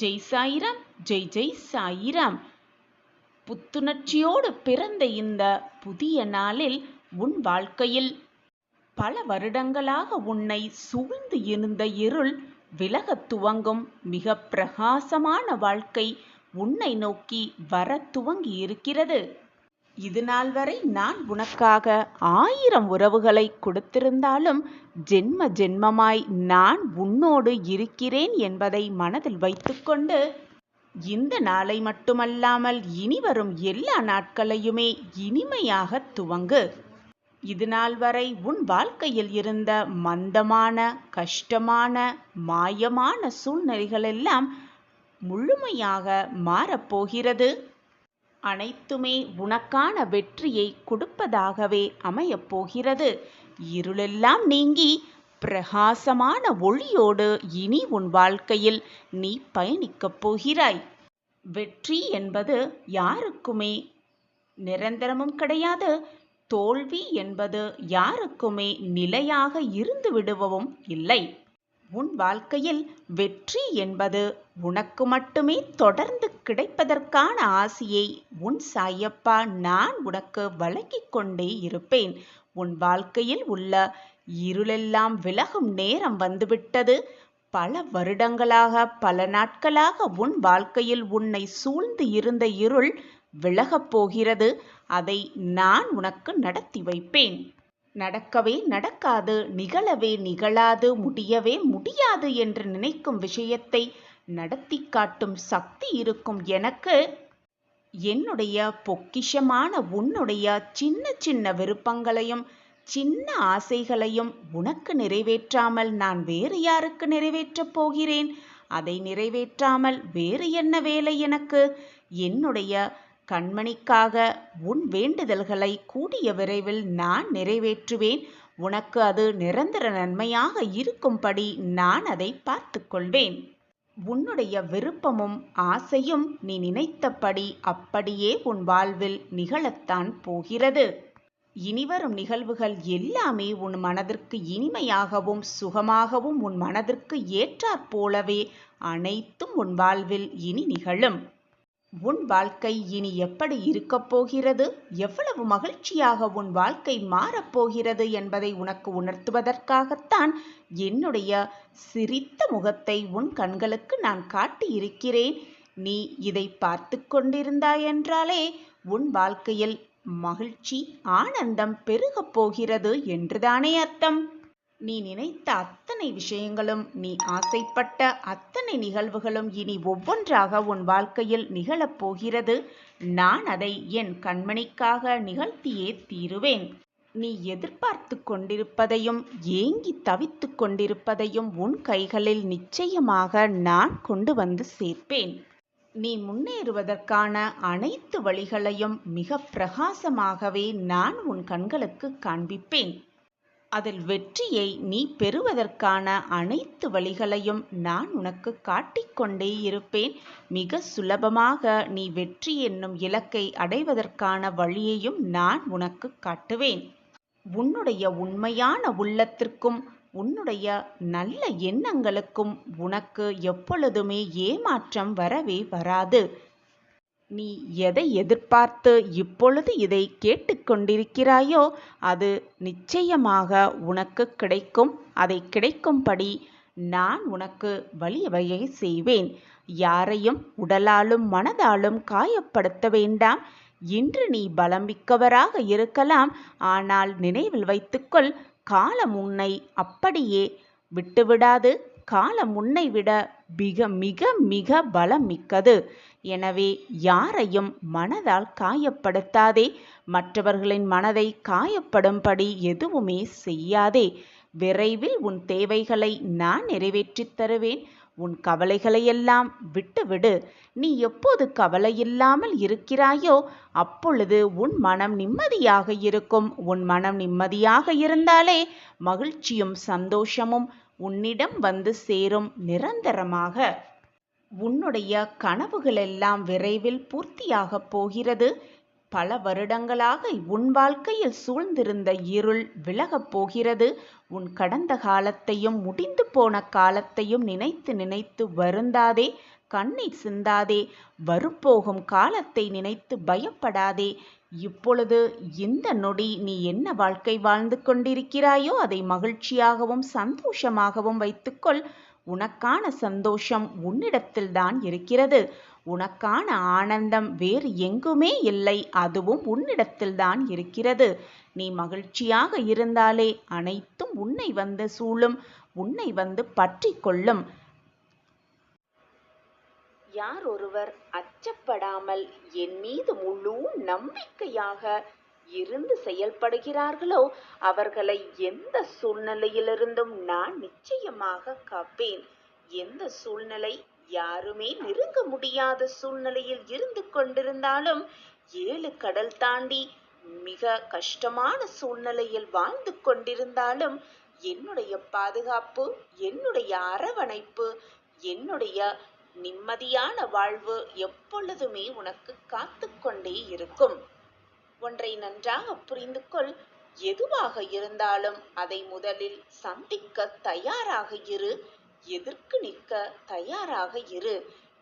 ஜெய் சாயிராம், ஜெய் ஜெய் சாயிராம். புத்துணர்ச்சியோடு பிறந்த இந்த புதிய நாளில் உன் வாழ்க்கையில் பல வருடங்களாக உன்னை சூழ்ந்து இருந்த இருள் விலகத் துவங்கும். மிக பிரகாசமான வாழ்க்கை உன்னை நோக்கி வர துவங்கி இருக்கிறது. இது நாள் வரை நான் உனக்காக 1000 உறவுகளை கொடுத்திருந்தாலும் ஜென்ம ஜென்மமாய் நான் உன்னோடு இருக்கிறேன் என்பதை மனதில் வைத்துக்கொண்டு இந்த நாளை மட்டுமல்லாமல் இனிவரும் எல்லா நாட்களையுமே இனிமையாக துவங்கு. இது நாள் வரை உன் வாழ்க்கையில் இருந்த மந்தமான, கஷ்டமான, மாயமான சூழ்நிலைகளெல்லாம் முழுமையாக மாறப்போகிறது. அனைத்துமே உனக்கான வெற்றியை கொடுப்பதாகவே அமையப் போகிறது. இருளெல்லாம் நீங்கி பிரகாசமான ஒளியோடு இனி உன் வாழ்க்கையில் நீ பயணிக்கப் போகிறாய். வெற்றி என்பது யாருக்குமே நிரந்தரமும் கிடையாது. தோல்வி என்பது யாருக்குமே நிலையாக இருந்து விடுவதும் இல்லை. உன் வாழ்க்கையில் வெற்றி என்பது உனக்கு மட்டுமே தொடர்ந்து கிடைப்பதற்கான ஆசையை உன் சாயப்பா நான் உனக்கு வழங்கிக் கொண்டே இருப்பேன். உன் வாழ்க்கையில் உள்ள இருளெல்லாம் விலகும் நேரம் வந்துவிட்டது. பல வருடங்களாக, பல நாட்களாக உன் வாழ்க்கையில் உன்னை சூழ்ந்து இருந்த இருள் விலகப் போகிறது. அதை நான் உனக்கு நடத்தி வைப்பேன். நடக்கவே நடக்காது, நிகழவே நிகழாது, முடியவே முடியாது என்று நினைக்கும் விஷயத்தை நடத்தி காட்டும் சக்தி இருக்கும் எனக்கு. என்னுடைய பொக்கிஷமான உன்னுடைய சின்ன சின்ன விருப்பங்களையும் சின்ன ஆசைகளையும் உனக்கு நிறைவேற்றாமல் நான் வேறு யாருக்கு நிறைவேற்றப் போகிறேன்? அதை நிறைவேற்றாமல் வேறு என்ன வேலை எனக்கு? என்னுடைய கண்மணிக்காக உன் வேண்டுதல்களை கூடிய விரைவில் நான் நிறைவேற்றுவேன். உனக்கு அது நிரந்தர நன்மையாக இருக்கும்படி நான் அதை பார்த்து கொள்வேன். உன்னுடைய விருப்பமும் ஆசையும் நீ நினைத்தபடி அப்படியே உன் வாழ்வில் நிகழத்தான் போகிறது. இனிவரும் நிகழ்வுகள் எல்லாமே உன் மனதிற்கு இனிமையாகவும் சுகமாகவும் உன் மனதிற்கு ஏற்றாற் போலவே அனைத்தும் உன் வாழ்வில் இனி நிகழும். உன் வாழ்க்கை இனி எப்படி இருக்கப் போகிறது, எவ்வளவு மகிழ்ச்சியாக உன் வாழ்க்கை மாறப்போகிறது என்பதை உனக்கு உணர்த்துவதற்காகத்தான் என்னுடைய சிரித்த முகத்தை உன் கண்களுக்கு நான் காட்டியிருக்கிறேன். நீ இதை பார்த்து கொண்டிருந்தாய் என்றாலே உன் வாழ்க்கையில் மகிழ்ச்சி, ஆனந்தம் பெருகப் போகிறது என்றுதானே அர்த்தம். நீ நினைத்த அத்தனை விஷயங்களும், நீ ஆசைப்பட்ட அத்தனை நிகழ்வுகளும் இனி ஒவ்வொன்றாக உன் வாழ்க்கையில் நிகழப் போகிறது. நான் அதை என் கண்மணிக்காக நிகழ்த்தியே தீருவேன். நீ எதிர்பார்த்து கொண்டிருப்பதையும் ஏங்கி தவித்து கொண்டிருப்பதையும் உன் கைகளில் நிச்சயமாக நான் கொண்டு வந்து சேர்ப்பேன். நீ முன்னேறுவதற்கான அனைத்து வழிகளையும் மிக பிரகாசமாகவே நான் உன் கண்களுக்கு காண்பிப்பேன். அதில் வெற்றியை நீ பெறுவதற்கான அனைத்து வழிகளையும் நான் உனக்கு காட்டிக்கொண்டே இருப்பேன். மிக சுலபமாக நீ வெற்றி என்னும் இலக்கை அடைவதற்கான வழியையும் நான் உனக்கு காட்டுவேன். உன்னுடைய உண்மையான உள்ளத்திற்கும் உன்னுடைய நல்ல எண்ணங்களுக்கும் உனக்கு எப்பொழுதுமே ஏமாற்றம் வரவே வராது. நீ எதை எதிர்பார்த்து இப்பொழுது இதை கேட்டுக்கொண்டிருக்கிறாயோ அது நிச்சயமாக உனக்கு கிடைக்கும். அதை கிடைக்கும்படி நான் உனக்கு வழிவகை செய்வேன். யாரையும் உடலாலும் மனதாலும் காயப்படுத்த வேண்டாம். இன்று நீ பலம் மிக்கவராக இருக்கலாம், ஆனால் நினைவில் வைத்துக்கொள், காலம் உன்னை அப்படியே விட்டுவிடாது. காலம் உன்னை விட மிக மிக மிக பலம் மிக்கது. எனவே யாரையும் மனதால் காயப்படுத்தாதே. மற்றவர்களின் மனதை காயப்படும்படி எதுவுமே செய்யாதே. விரைவில் உன் தேவைகளை நான் நிறைவேற்றித் தருவேன். உன் கவலைகளையெல்லாம் விட்டுவிடு. நீ எப்போது கவலையில்லாமல் இருக்கிறாயோ அப்பொழுது உன் மனம் நிம்மதியாக இருக்கும். உன் மனம் நிம்மதியாக இருந்தாலே மகிழ்ச்சியும் சந்தோஷமும் உன்னிடம் வந்து சேரும் நிரந்தரமாக. உன்னுடைய கனவுகளெல்லாம் விரைவில் பூர்த்தியாகப் போகிறது. பல வருடங்களாக உன் வாழ்க்கையில் சூழ்ந்திருந்த இருள் விலகப் போகிறது. உன் கடந்த காலத்தையும் முடிந்து போன காலத்தையும் நினைத்து நினைத்து வருந்தாதே. கண்ணீர் சிந்தாதே. வரப்போகும் காலத்தை நினைத்து பயப்படாதே. இப்பொழுது இந்த நொடி நீ என்ன வாழ்க்கை வாழ்ந்து கொண்டிருக்கிறாயோ அதை மகிழ்ச்சியாகவும் சந்தோஷமாகவும் வைத்துக்கொள். உனக்கான சந்தோஷம் உன்னிடத்தில்தான் இருக்கிறது. உனக்கான ஆனந்தம் வேறு எங்குமே இல்லை, அதுவும் உன்னிடத்தில்தான் இருக்கிறது. நீ மகிழ்ச்சியாக இருந்தாலே அனைத்தும் உன்னை வந்து சூழும், உன்னை வந்து பற்றி கொள்ளும். யார் ஒருவர் அச்சப்படாமல் என் மீது முழு நம்பிக்கையாக இருந்து செயல்படுகிறார்களோ அவர்களை எந்த சூழ்நிலையிலிருந்தும் நான் நிச்சயமாக காப்பேன். எந்த சூழ்நிலை யாருமே நெருங்க முடியாத சூழ்நிலையில் இருந்து கொண்டிருந்தாலும் 7 கடல் தாண்டி மிக கஷ்டமான சூழ்நிலையில் வாழ்ந்து கொண்டிருந்தாலும் என்னுடைய பாதுகாப்பு, என்னுடைய அரவணைப்பு, என்னுடைய நிம்மதியான வாழ்வு எப்பொழுதுமே உனக்கு காத்து கொண்டே இருக்கும். ஒன்றை நன்றாக புரிந்து கொள். எதுவாக இருந்தாலும் அதை முதலில் சந்திக்க தயாராக இரு, எதிர்க்கு நிற்க தயாராக இரு.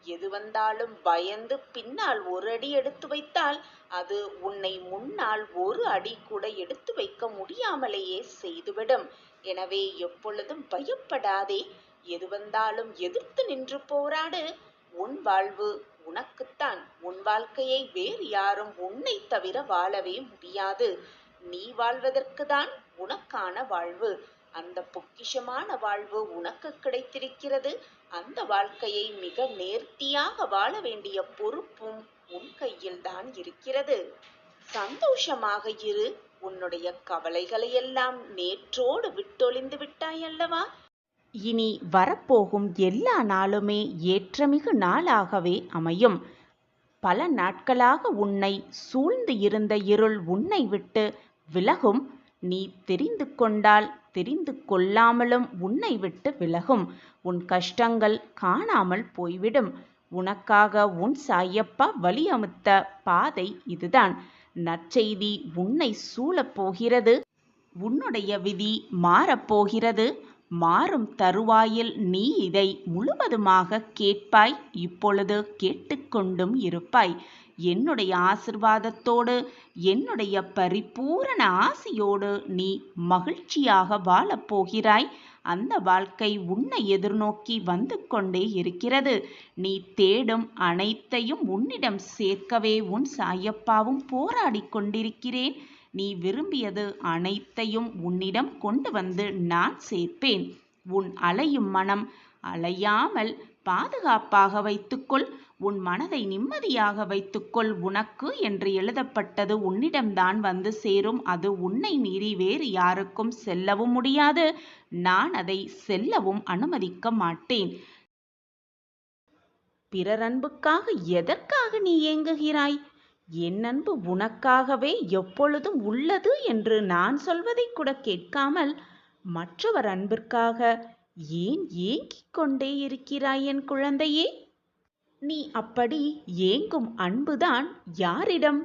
எது வந்தாலும் பயந்து பின்னால் ஒரு அடி எடுத்து வைத்தால் அது உன்னை முன்னால் ஒரு அடி கூட எடுத்து வைக்க முடியாமலேயே செய்துவிடும். எனவே எப்பொழுதும் பயப்படாதே. எது வந்தாலும் எதிர்த்து நின்று போராடு. உன் வாழ்வு உனக்குத்தான். உன் வாழ்க்கையை வேறு யாரும் உன்னை தவிர வாழவே முடியாது. நீ வாழ்வதற்கு தான் உனக்கான வாழ்வு. அந்த பொக்கிஷமான வாழ்வு உனக்கு கிடைத்திருக்கிறது. அந்த வாழ்க்கையை மிக நேர்த்தியாக வாழ வேண்டிய பொறுப்பும் உன் கையில் தான் இருக்கிறது. சந்தோஷமாக இரு. உன்னுடைய கவலைகளை எல்லாம் நேற்றோடு விட்டொழிந்து விட்டாய் அல்லவா? இனி வரப்போகும் எல்லா நாளுமே ஏற்றமிகு நாளாகவே அமையும். பல நாட்களாக உன்னை சூழ்ந்து இருந்த இருள் உன்னை விட்டு விலகும். நீ தெரிந்து கொண்டால் தெரிந்து கொள்ளாமலும் உன்னை விட்டு விலகும். உன் கஷ்டங்கள் காணாமல் போய்விடும். உனக்காக உன் சாயப்பா வழியமுத்த பாதை இதுதான். நற்செய்தி உன்னை சூழப்போகிறது. உன்னுடைய விதி மாறப்போகிறது. மாறும் தருவாயில் நீ இதை முழுவதுமாக கேட்பாய். இப்பொழுது கேட்டுக்கொண்டும் இருப்பாய். என்னுடைய ஆசிர்வாதத்தோடு, என்னுடைய பரிபூரண ஆசியோடு நீ மகிழ்ச்சியாக வாழப்போகிறாய். அந்த வாழ்க்கை உன்னை எதிர்நோக்கி வந்து கொண்டே இருக்கிறது. நீ தேடும் அனைத்தையும் உன்னிடம் சேர்க்கவே உன் சாயப்பாவும் போராடி கொண்டிருக்கிறேன். நீ விரும்பியது அனைத்தையும் உன்னிடம் கொண்டு வந்து நான் சேர்ப்பேன். உன் அலையும் மனம் அலையாமல் பாதுகாப்பாக வைத்துக்கொள். உன் மனதை நிம்மதியாக வைத்துக்கொள். உனக்கு என்று எழுதப்பட்டது உன்னிடம்தான் வந்து சேரும். அது உன்னை மீறி வேறு யாருக்கும் செல்லவும் முடியாது. நான் அதை செல்லவும் அனுமதிக்க மாட்டேன். பிறர் அன்புக்காக எதற்காக நீ ஏங்குகிறாய்? என் அன்பு உனக்காகவே எப்பொழுதும் உள்ளது என்று நான் சொல்வதை கூட கேட்காமல் மற்றவர் அன்பிற்காக ஏன் ஏங்கிக் கொண்டே இருக்கிறாய் என் குழந்தையே? நீ அப்படி ஏங்கும் அன்புதான் யாரிடம்?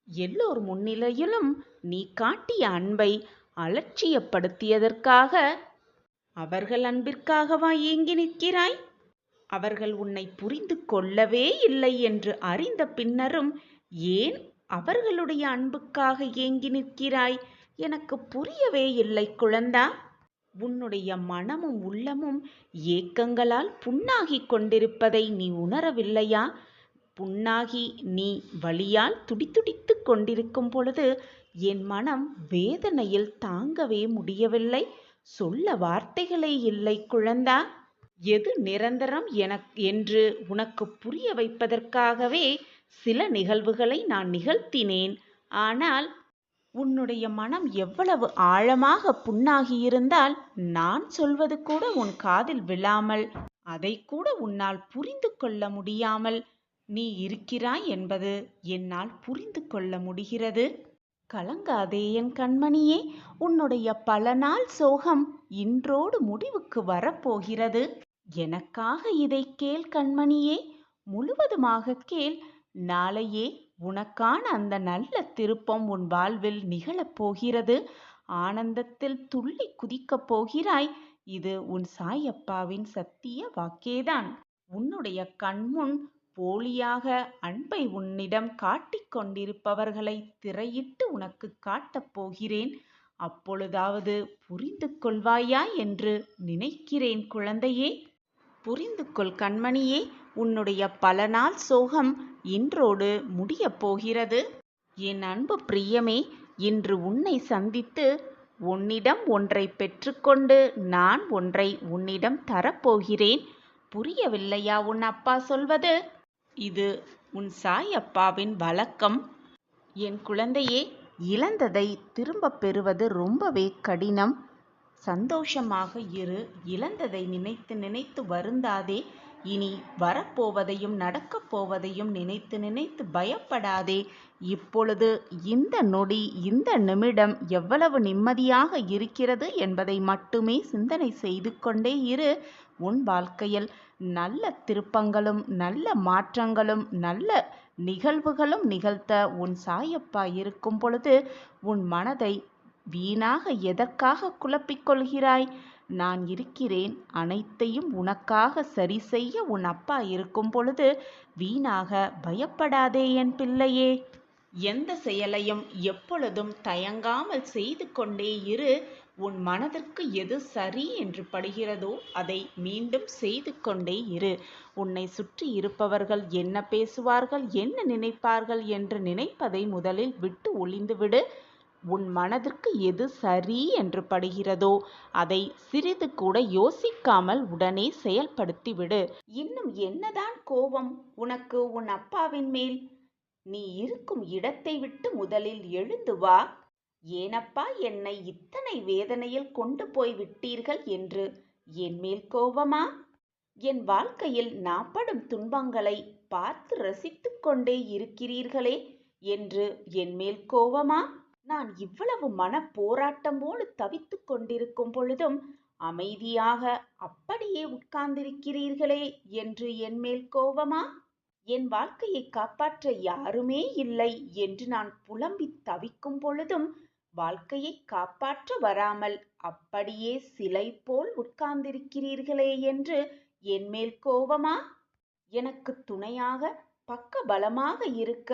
எல்லோர் முன்னிலையிலும் நீ காட்டிய அன்பை அலட்சியப்படுத்தியதற்காக. அவர்கள் அன்பிற்காகவா ஏங்கி நிற்கிறாய்? அவர்கள் உன்னை புரிந்து கொள்ளவே இல்லை என்று அறிந்த பின்னரும் ஏன் அவர்களுடைய அன்புக்காக ஏங்கி நிற்கிறாய்? எனக்கு புரியவே இல்லை குழந்தா. உன்னுடைய மனமும் உள்ளமும் ஏக்கங்களால் புண்ணாகி கொண்டிருப்பதை நீ உணரவில்லையா? புண்ணாகி நீ வலியால் துடிதுடித்து கொண்டிருக்கும் பொழுது என் மனம் வேதனையில் தாங்கவே முடியவில்லை. சொல்ல வார்த்தைகளே இல்லை குழந்தா. எது நிரந்தரம் என்று உனக்கு புரிய வைப்பதற்காகவே சில நிகழ்வுகளை நான் நிகழ்த்தினேன். ஆனால் உன்னுடைய மனம் எவ்வளவு ஆழமாக புண்ணாகியிருந்தால் நான் சொல்வது கூட உன் காதில் விழாமல், அதை கூட உன்னால் புரிந்து கொள்ள முடியாமல் நீ இருக்கிறாய் என்பது என்னால் புரிந்து கொள்ள முடிகிறது. கலங்காதே என் கண்மணியே. உன்னுடைய பல நாள் சோகம் இன்றோடு முடிவுக்கு வரப்போகிறது. எனக்காக இதை கேள் கண்மணியே, முழுவதுமாக கேள். நாளையே உனக்கான அந்த நல்ல திருப்பம் உன் வாழ்வில் நிகழப்போகிறது. ஆனந்தத்தில் துள்ளி குதிக்கப் போகிறாய். இது உன் சாயப்பாவின் சத்திய வாக்கேதான். உன்னுடைய கண்முன் போலியாக அன்பை உன்னிடம் காட்டிக் கொண்டிருப்பவர்களை திரையிட்டு உனக்கு காட்டப் போகிறேன். அப்பொழுதாவது புரிந்து கொள்வாயா என்று நினைக்கிறேன் குழந்தையே. புரிந்து கொள் கண்மணியே. உன்னுடைய பல நாள் சோகம் இன்றோடு முடியப் போகிறது. என் அன்பு பிரியமே, இன்று உன்னை சந்தித்து உன்னிடம் ஒன்றை பெற்றுக்கொண்டு நான் ஒன்றை உன்னிடம் தரப்போகிறேன். புரியவில்லையா உன் அப்பா சொல்வது? இது உன் சாயப்பாவின் வழக்கம். என் குழந்தையே, இழந்ததை திரும்பப் பெறுவது ரொம்பவே கடினம். சந்தோஷமாக இரு. இழந்ததை நினைத்து நினைத்து வருந்தாதே. இனி வரப்போவதையும் நடக்கப் போவதையும் நினைத்து நினைத்து பயப்படாதே. இப்பொழுது இந்த நொடி இந்த நிமிடம் எவ்வளவு நிம்மதியாக இருக்கிறது என்பதை மட்டுமே சிந்தனை செய்து கொண்டே இரு. உன் வாழ்க்கையில் நல்ல திருப்பங்களும் நல்ல மாற்றங்களும் நல்ல நிகழ்வுகளும் நிகழ்த்த உன் சாயப்பா இருக்கும் பொழுது உன் மனதை வீணாக எதற்காக குழப்பிக் கொள்கிறாய்? நான் இருக்கிறேன். அனைத்தையும் உனக்காக சரி செய்ய உன் அப்பா இருக்கும் பொழுது வீணாக பயப்படாதே என் பிள்ளையே. எந்த செயலையும் எப்பொழுதும் தயங்காமல் செய்து கொண்டே இரு. உன் மனதிற்கு எது சரி என்று படுகிறதோ அதை மீண்டும் செய்து கொண்டே இரு. உன்னை சுற்றி இருப்பவர்கள் என்ன பேசுவார்கள், என்ன நினைப்பார்கள் என்று நினைப்பதை முதலில் விட்டு ஒளிந்துவிடு. உன் மனதிற்கு எது சரி என்று படுகிறதோ அதை சிறிது கூட யோசிக்காமல் உடனே செயல்படுத்திவிடு. இன்னும் என்னதான் கோபம் உனக்கு உன் அப்பாவின் மேல்? நீ இருக்கும் இடத்தை விட்டு முதலில் எழுந்து வா. ஏனப்பா என்னை இத்தனை வேதனையில் கொண்டு போய் விட்டீர்கள் என்று என் மேல் கோபமா? என் வாழ்க்கையில் நான் படும் துன்பங்களை பார்த்து ரசித்து கொண்டே இருக்கிறீர்களே என்று என் மேல் கோபமா? நான் இவ்வளவு மன போராட்டமோடு தவித்து கொண்டிருக்கும் பொழுதும் அமைதியாக அப்படியே உட்கார்ந்திருக்கிறீர்களே என்று என் மேல் கோபமா? என் வாழ்க்கையை காப்பாற்ற யாருமே இல்லை என்று நான் புலம்பி தவிக்கும் பொழுதும் வாழ்க்கையை காப்பாற்ற வராமல் அப்படியே சிலை போல் உட்கார்ந்திருக்கிறீர்களே என்று என் மேல் கோபமா? எனக்கு துணையாக பக்க பலமாக இருக்க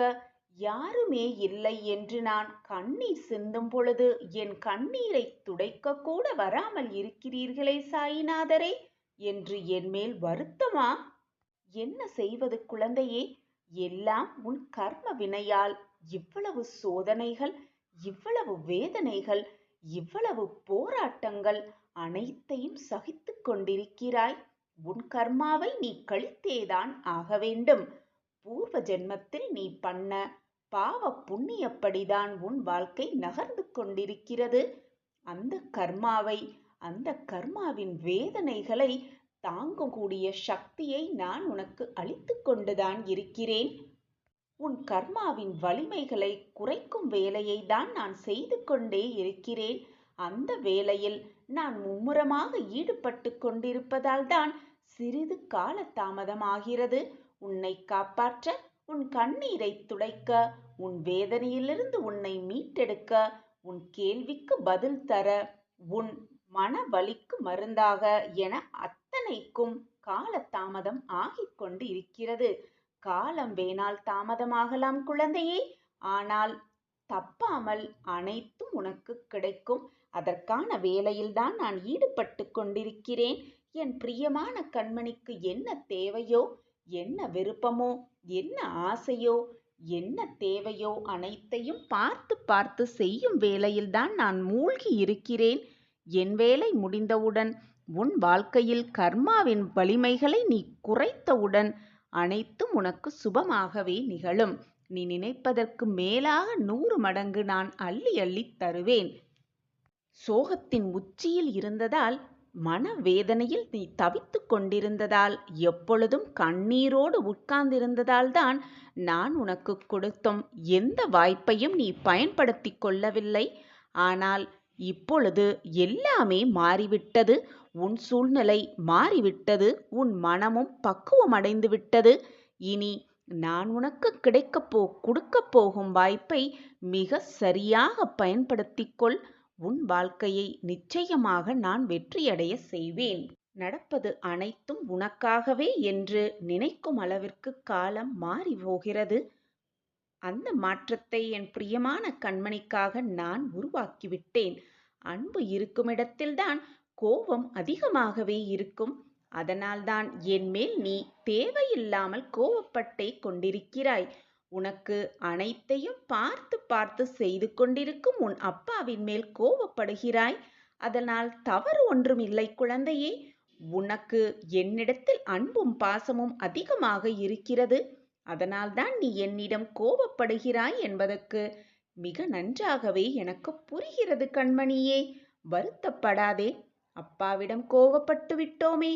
யாருமே இல்லை என்று நான் கண்ணீர் சிந்தும் பொழுது என் கண்ணீரை துடைக்க கூட வராமல் இருக்கிறீர்களே சாயிநாதரே என்று என் மேல் வருத்தமா? என்ன செய்வது குழந்தையே? எல்லாம் உன் கர்ம வினையால் இவ்வளவு சோதனைகள், இவ்வளவு வேதனைகள், இவ்வளவு போராட்டங்கள் அனைத்தையும் சகித்து கொண்டிருக்கிறாய். உன் கர்மாவை நீ கழித்தேதான் ஆக வேண்டும். பூர்வ ஜென்மத்தில் நீ பண்ண பாவ புண்ணியப்படிதான் உன் வாழ்க்கை நகர்ந்து கொண்டிருக்கிறது. அந்த கர்மாவை, அந்த கர்மாவின் வேதனைகளை தாங்கக்கூடிய சக்தியை நான் உனக்கு அளித்து கொண்டுதான் இருக்கிறேன். உன் கர்மாவின் வலிமைகளை குறைக்கும் வேலையை தான் நான் செய்து கொண்டே இருக்கிறேன். அந்த வேலையில் நான் மும்முரமாக ஈடுபட்டு கொண்டிருப்பதால் தான் சிறிது கால தாமதமாகிறது. உன்னை காப்பாற்ற, உன் கண்ணீரை துடைக்க, உன் வேதனையிலிருந்து உன்னை மீட்டெடுக்க, உன் கேள்விக்கு பதில் தர, உன் மன வலிக்கு மருந்தாக என அத்தனைக்கும் கால தாமதம் ஆகிக் கொண்டு இருக்கிறது. காலம் வேணால் தாமதமாகலாம் குழந்தையே, ஆனால் தப்பாமல் அனைத்தும் உனக்கு கிடைக்கும். அதற்கான வேலையில்தான் நான் ஈடுபட்டு கொண்டிருக்கிறேன். என் பிரியமான கண்மணிக்கு என்ன தேவையோ, என்ன விருப்பமோ, என்ன ஆசையோ, என்ன தேவையோ அனைத்தையும் பார்த்து பார்த்து செய்யும் வேலையில்தான் நான் மூழ்கி இருக்கிறேன். என் வேலை முடிந்தவுடன், உன் வாழ்க்கையில் கர்மாவின் வலிமைகளை நீ குறைத்தவுடன் அனைத்தும் உனக்கு சுபமாகவே நிகழும். நீ நினைப்பதற்கு மேலாக 100 மடங்கு நான் அள்ளி அள்ளி தருவேன். சோகத்தின் உச்சியில் இருந்ததால், மனவேதனையில் நீ தவித்து கொண்டிருந்ததால், எப்பொழுதும் கண்ணீரோடு உட்கார்ந்திருந்ததால் தான் நான் உனக்கு கொடுத்தும் எந்த வாய்ப்பையும் நீ பயன்படுத்தி கொள்ளவில்லை. ஆனால் இப்பொழுது எல்லாமே மாறிவிட்டது. உன் சூழ்நிலை மாறிவிட்டது. உன் மனமும் பக்குவமடைந்து விட்டது. இனி நான் உனக்கு கொடுக்கப் போகும் வாய்ப்பை மிக சரியாக பயன்படுத்திக் கொள். உன் வாழ்க்கையை நிச்சயமாக நான் வெற்றியடைய செய்வேன். நடப்பது அனைத்தும் உனக்காகவே என்று நினைக்கும் அளவிற்கு காலம் மாறி போகிறது. அந்த மாற்றத்தை என் பிரியமான கண்மணிக்காக நான் உருவாக்கிவிட்டேன். அன்பு இருக்குமிடத்தில்தான் கோபம் அதிகமாகவே இருக்கும். அதனால்தான் என் மேல் நீ தேவையில்லாமல் கோபப்பட்டே கொண்டிருக்கிறாய். உனக்கு அனைத்தையும் பார்த்து பார்த்து செய்து கொண்டிருக்கும் உன் அப்பாவின் மேல் கோபப்படுகிறாய். அதனால் தவறு ஒன்றும் இல்லை குழந்தையே. உனக்கு என்னிடத்தில் அன்பும் பாசமும் அதிகமாக இருக்கிறது. அதனால்தான் நீ என்னிடம் கோபப்படுகிறாய் என்பதற்கு மிக நன்றாகவே எனக்கு புரிகிறது கண்மணியே. வருத்தப்படாதே. அப்பாவிடம் கோபப்பட்டு விட்டோமே,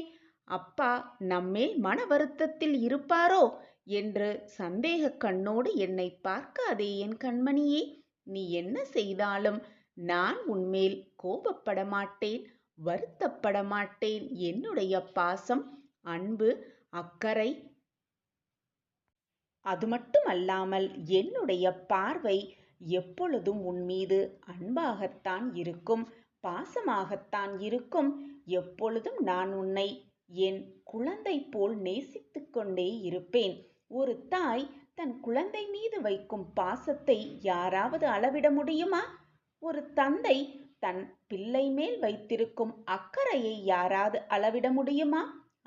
அப்பா நம்மேல் மன வருத்தத்தில் இருப்பாரோ என்று சந்தேக கண்ணோடு என்னை பார்க்காதே என் கண்மணியே. நீ என்ன செய்தாலும் நான் உன்மேல் கோபப்பட மாட்டேன், வருத்தப்பட மாட்டேன். என்னுடைய பாசம், அன்பு, அக்கறை, அது மட்டுமல்லாமல் என்னுடைய பார்வை எப்பொழுதும் உன் மீது அன்பாகத்தான் இருக்கும், பாசமாகத்தான் இருக்கும். எப்பொழுதும் நான் உன்னை என் குழந்தை போல் நேசித்துக் கொண்டே இருப்பேன். ஒரு தாய் தன் குழந்தை மீது வைக்கும் பாசத்தை யாராவது அளவிட முடியுமா? ஒரு தந்தை தன் பிள்ளை மேல் வைத்திருக்கும் அக்கறையை யாராவது அளவிட முடியுமா?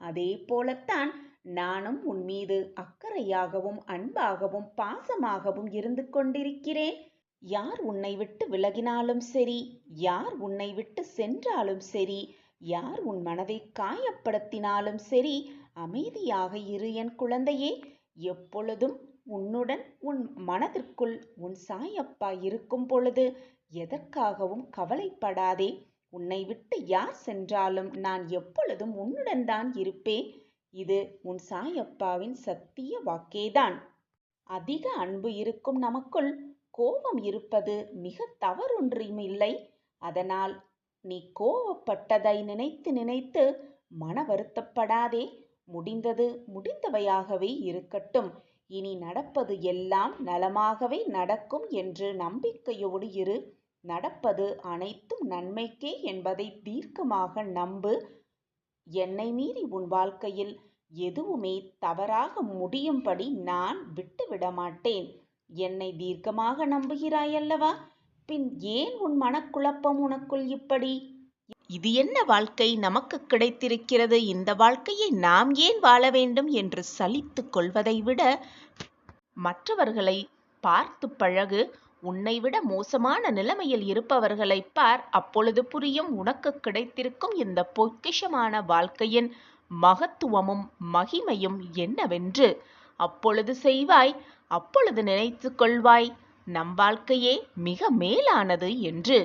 அதே போலத்தான் நானும் உன் மீது அக்கறையாகவும் அன்பாகவும் பாசமாகவும் இருந்து கொண்டிருக்கிறேன். யார் உன்னை விட்டு விலகினாலும் சரி, யார் உன்னை விட்டு சென்றாலும் சரி, யார் உன் மனதை காயப்படுத்தினாலும் சரி, அமைதியாக இரு என் குழந்தையே. எப்பொழுதும் உன்னுடன் உன் மனதிற்குள் உன் சாயப்பா இருக்கும் பொழுது எதற்காகவும் கவலைப்படாதே. உன்னை விட்டு யார் சென்றாலும் நான் எப்பொழுதும் உன்னுடன் தான் இருப்பேன். இது உன் சாயப்பாவின் சத்திய வாக்கேதான். அதிக அன்பு இருக்கும் நமக்குள் கோபம் இருப்பது மிக தவறொன்றுமில்லை. அதனால் நீ கோபப்பட்டதை நினைத்து நினைத்து மன வருத்தப்படாதே. முடிந்தது முடிந்தவையாகவே இருக்கட்டும். இனி நடப்பது எல்லாம் நலமாகவே நடக்கும் என்று நம்பிக்கையோடு இரு. நடப்பது அனைத்தும் நன்மைக்கே என்பதை தீர்க்கமாக நம்பு. என்னை மீறி உன் வாழ்க்கையில் எதுவுமே தவறாக முடியும்படி நான் விட்டுவிட மாட்டேன். என்னை தீர்க்கமாக நம்புகிறாயல்லவா? பின் ஏன் உன் மனக்குழப்பம் உனக்குள் இப்படி? இது என்ன வாழ்க்கை நமக்கு கிடைத்திருக்கிறது, இந்த வாழ்க்கையை நாம் ஏன் வாழ வேண்டும் என்று சலித்துக் கொள்வதை விட மற்றவர்களை பார்த்து பழகு. உன்னை விட மோசமான நிலைமையில் இருப்பவர்களை பார். அப்பொழுது புரியும் உனக்கு கிடைத்திருக்கும் இந்த பொக்கிஷமான வாழ்க்கையின் மகத்துவமும் மகிமையும் என்னவென்று. அப்பொழுது செய்வாய், அப்பொழுது நினைத்து கொள்வாய், நம் வாழ்க்கையே மிக மேலானது என்று.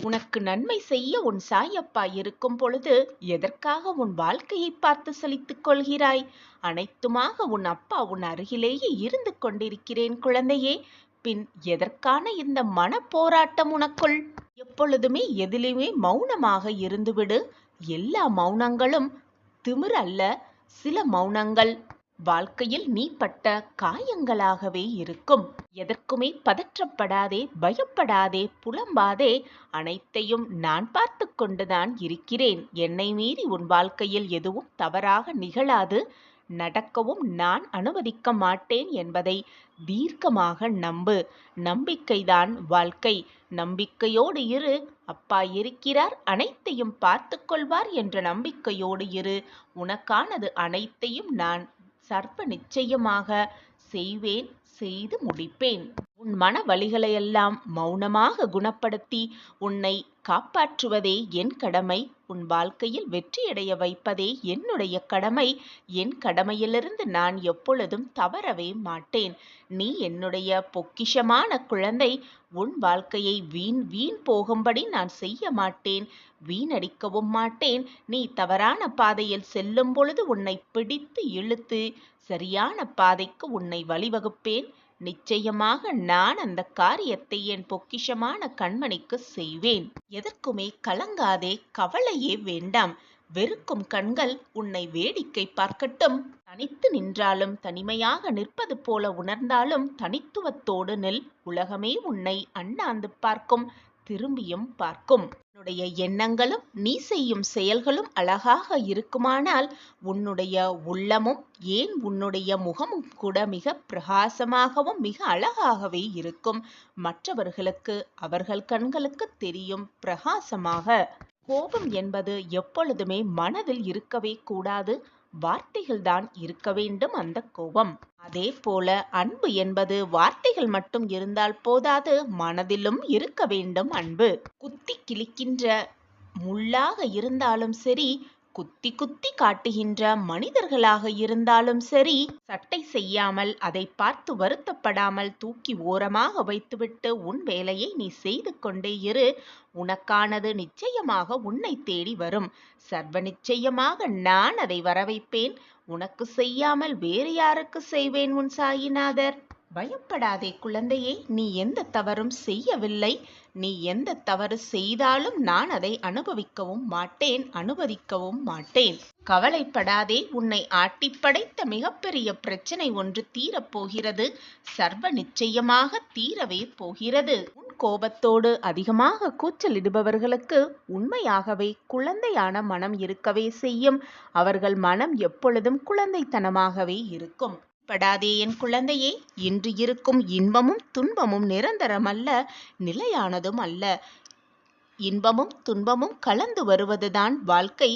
உனக்கு நன்மை செய்ய உன் சாயப்பா இருக்கும் பொழுது எதற்காக உன் வாழ்க்கையை பார்த்து சலித்துக் கொள்கிறாய்? அனைத்துமாக உன் அப்பா உன் அருகிலேயே இருந்து கொண்டிருக்கிறேன் குழந்தையே. பின் எதற்கான இந்த மன போராட்டம் உனக்குள்? எப்பொழுதுமே எதிலுமே மௌனமாக இருந்துவிடு. எல்லா மௌனங்களும் திமிர் அல்ல. சில மௌனங்கள் வாழ்க்கையில் நீ பட்ட காயங்களாகவே இருக்கும். எதற்குமே பதற்றப்படாதே, பயப்படாதே, புலம்பாதே. அனைத்தையும் நான் பார்த்து கொண்டுதான் இருக்கிறேன். என்னை மீறி உன் வாழ்க்கையில் எதுவும் தவறாக நிகழாது, நடக்கவும் நான் அனுமதிக்க மாட்டேன் என்பதை தீர்க்கமாக நம்பு. நம்பிக்கைதான் வாழ்க்கை. நம்பிக்கையோடு இரு. அப்பா இருக்கிறார், அனைத்தையும் பார்த்து கொள்வார் என்ற நம்பிக்கையோடு இரு. உனக்கானது அனைத்தையும் நான் சர்வ நிச்சயமாக செய்வேன், செய்து முடிப்பேன். உன் மன வலிகளையெல்லாம் மௌனமாக குணப்படுத்தி உன்னை காப்பாற்றுவதே என் கடமை. உன் வாழ்க்கையில் வெற்றியடைய வைப்பதே என்னுடைய கடமை. என் கடமையிலிருந்து நான் எப்பொழுதும் தவறவே மாட்டேன். நீ என்னுடைய பொக்கிஷமான குழந்தை. உன் வாழ்க்கையை வீண் போகும்படி நான் செய்ய மாட்டேன், வீணடிக்கவும் மாட்டேன். நீ தவறான பாதையில் செல்லும் பொழுது உன்னை பிடித்து இழுத்து சரியான பாதைக்கு உன்னை வழிவகுப்பேன். நிச்சயமாக நான் அந்த காரியத்தை என் பொக்கிஷமான கண்மணிக்கு செய்வேன். எதற்குமே கலங்காதே, கவலையே வேண்டாம். வெறுக்கும் கண்கள் உன்னை வேடிக்கை பார்க்கட்டும். தனித்து நின்றாலும், தனிமையாக நிற்பது போல உணர்ந்தாலும் தனித்துவத்தோடு நில். உலகமே உன்னை அண்ணாந்து பார்க்கும், திரும்பியும் பார்க்கும். உன்னுடைய எண்ணங்களும் நீ செய்யும் செயல்களும் அழகாக இருக்குமானால் உன்னுடைய உள்ளமும் ஏன் உன்னுடைய முகமும் கூட மிக பிரகாசமாகவும் மிக அழகாகவே இருக்கும். மற்றவர்களுக்கு அவர்கள் கண்களுக்கு தெரியும் பிரகாசமாக. கோபம் என்பது எப்பொழுதுமே மனதில் இருக்கவே கூடாது. வார்த்தைகள்தான் இருக்க வேண்டும் அந்த கோபம். அதே போல அன்பு என்பது வார்த்தைகள் மட்டும் இருந்தால் போதாது, மனதிலும் இருக்க வேண்டும் அன்பு. குத்தி கிழிக்கின்ற முள்ளாக இருந்தாலும் சரி, குத்தி குத்தி காட்டுகின்ற மனிதர்களாக இருந்தாலும் சரி, சட்டை செய்யாமல் அதை பார்த்து வருத்தப்படாமல் தூக்கி ஓரமாக வைத்துவிட்டு உன் வேலையை நீ செய்து கொண்டே இரு. உனக்கானது நிச்சயமாக உன்னை தேடி வரும். சர்வ நிச்சயமாக நான் அதை வரவைப்பேன். உனக்கு செய்யாமல் வேறு யாருக்கு செய்வேன் உன் சாயிநாதர்? பயப்படாதே குழந்தையே, நீ எந்த தவறும் செய்யவில்லை. நீ எந்த தவறு செய்தாலும் நான் அதை அனுபவிக்கவும் மாட்டேன், அனுமதிக்கவும் மாட்டேன். கவலைப்படாதே, உன்னை ஆட்டிப்படைத்த மிகப்பெரிய பிரச்சனை ஒன்று தீரப்போகிறது. சர்வ நிச்சயமாக தீரவே போகிறது. உன் கோபத்தோடு அதிகமாக கூச்சலிடுபவர்களுக்கு உண்மையாகவே குழந்தையான மனம் இருக்கவே செய்யும். அவர்கள் மனம் எப்பொழுதும் குழந்தைத்தனமாகவே இருக்கும். படாதே என் குழந்தையே, இன்று இருக்கும் இன்பமும் துன்பமும் நிரந்தரமல்ல, நிலையானதும் அல்ல. இன்பமும் துன்பமும் கலந்து வருவதுதான் வாழ்க்கை.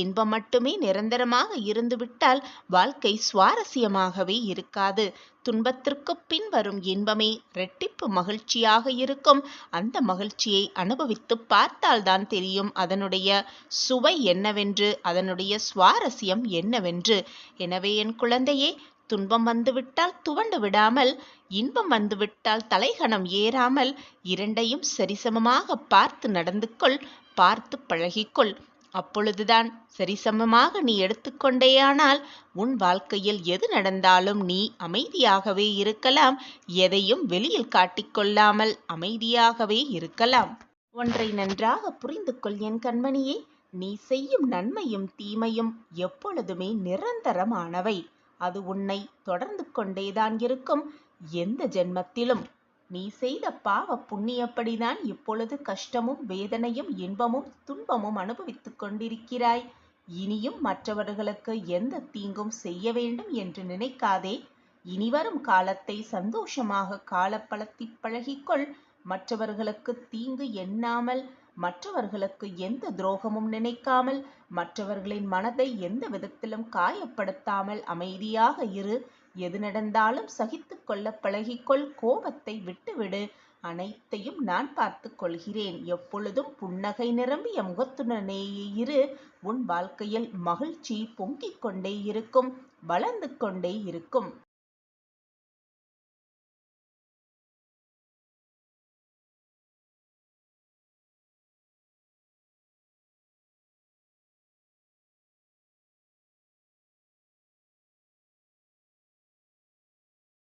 இன்பம் மட்டுமே நிரந்தரமாக இருந்துவிட்டால் வாழ்க்கை சுவாரஸ்யமாகவே இருக்காது. துன்பத்திற்கு பின் வரும் இன்பமே இரட்டிப்பு மகிழ்ச்சியாக இருக்கும். அந்த மகிழ்ச்சியை அனுபவித்து பார்த்தால்தான் தெரியும் அதனுடைய சுவை என்னவென்று, அதனுடைய சுவாரஸ்யம் என்னவென்று. எனவே என் குழந்தையே, துன்பம் வந்துவிட்டால் துவண்டு விடாமல், இன்பம் வந்துவிட்டால் தலைகணம் ஏறாமல், இரண்டையும் சரிசமமாக பார்த்து நடந்து கொள், பார்த்து பழகிக்கொள். அப்பொழுதுதான் சரிசமமாக நீ எடுத்துக்கொண்டேயானால் உன் வாழ்க்கையில் எது நடந்தாலும் நீ அமைதியாகவே இருக்கலாம். எதையும் வெளியில் காட்டிக்கொள்ளாமல் அமைதியாகவே இருக்கலாம். ஒன்றை நன்றாக புரிந்து கொள் என் கண்மணியே, நீ செய்யும் நன்மையும் தீமையும் எப்பொழுதுமே நிரந்தரமானவை. அது உன்னை தொடர்ந்து கொண்டேதான் இருக்கும். எந்த ஜென்மத்திலும் நீ செய்த பாவ புண்ணியப்படிதான் இப்பொழுது கஷ்டமும் வேதனையும் இன்பமும் துன்பமும் அனுபவித்துக் கொண்டிருக்கிறாய். இனியும் மற்றவர்களுக்கு எந்த தீங்கும் செய்ய வேண்டும் என்று நினைக்காதே. இனிவரும் காலத்தை சந்தோஷமாக காலப்பழத்தி பழகிக்கொள். மற்றவர்களுக்கு தீங்கு எண்ணாமல், மற்றவர்களுக்கு எந்த துரோகமும் நினைக்காமல், மற்றவர்களின் மனதை எந்த விதத்திலும் காயப்படுத்தாமல் அமைதியாக இரு. எது நடந்தாலும் சகித்து கொள்ள பழகிக்கொள். கோபத்தை விட்டுவிடு. அனைத்தையும் நான் பார்த்து கொள்கிறேன். எப்பொழுதும் புன்னகை நிரம்பிய முகத்துடனேயே இரு. உன் வாழ்க்கையில் மகிழ்ச்சி பொங்கிக் கொண்டே இருக்கும், வளர்ந்து கொண்டே இருக்கும்.